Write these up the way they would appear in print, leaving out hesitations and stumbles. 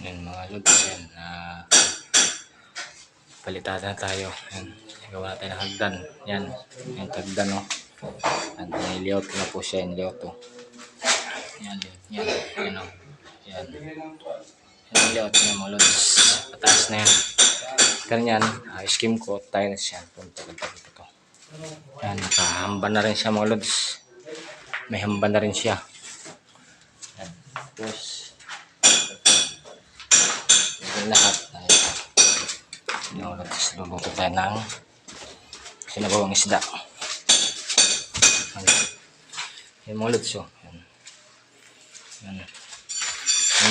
Yan mga lods, yan. Palitan na tayo. Yan. Gawa tayo ng hagdan. Yan. Yung hagdan, no. Yan. Layout ko na po siya. Yung layout, oh. Yan. Yan. Yan, oh. Yan. Yan yung layout niya mga lods. Pataas na yan. Ganyan. Skim coat. Tiles yan. Punta ito. Yan. Nakahamba na rin siya mga lods. May hamba na rin siya. Yan. Tapos lahat ay luluto tayo ng sinabawang isda. Yan mga lods, oh. Yan.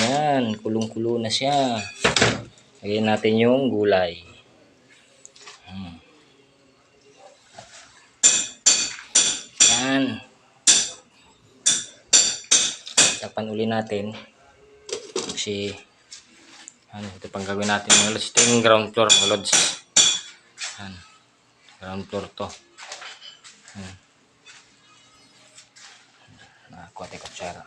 Yan, kulong-kulo na siya. Lagyan natin yung gulay. Yan. Tapan uli natin kasi ito pang gagawin natin mga lods. Ito yung ground floor mga lods. Yan. Ground floor to. Nakakuha tayo kutsara.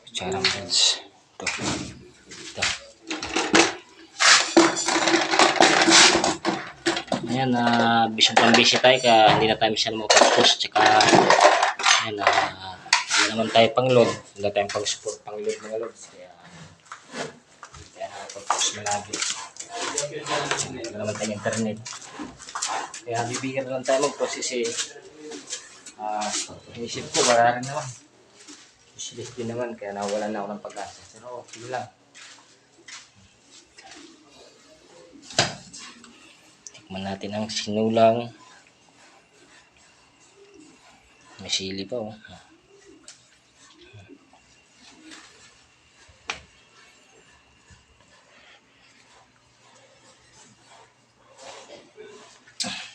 Kutsara mga lods. Ito. Ayan, bisang pambisi tayo kaya hindi na tayo masyadong mapapos. Tsaka, ayan, hindi naman tayo pang load. Hindi tayo pang support, pang load mga loads. Kaya nakapapos malagi. Hindi naman tayo internet. Kaya bibigyan na lang tayo mag-process eh. Inisip ko, wala rin naman. Useless din naman, kaya nawalan na ako ng pag-asa. Pero, sige lang. Natin ang sinulang. May sili pa, oh.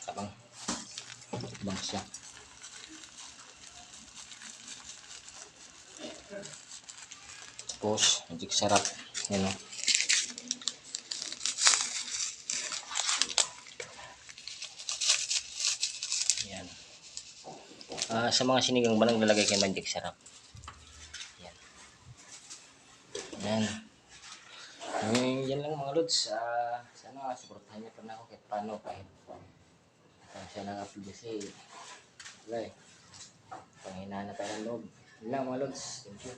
Tabang siya. Tapos magic sarap. Yan, oh. Sa mga sinigang ba naglalagay kay magic sarap. Yan. Yan. Yan lang mga lods. Sana suportahan niyo pa na ako kahit paano. Kahit siya nang-upload kasi wala eh. Panghinaan na tayo ng loob. Yan lang mga lods. Thank you.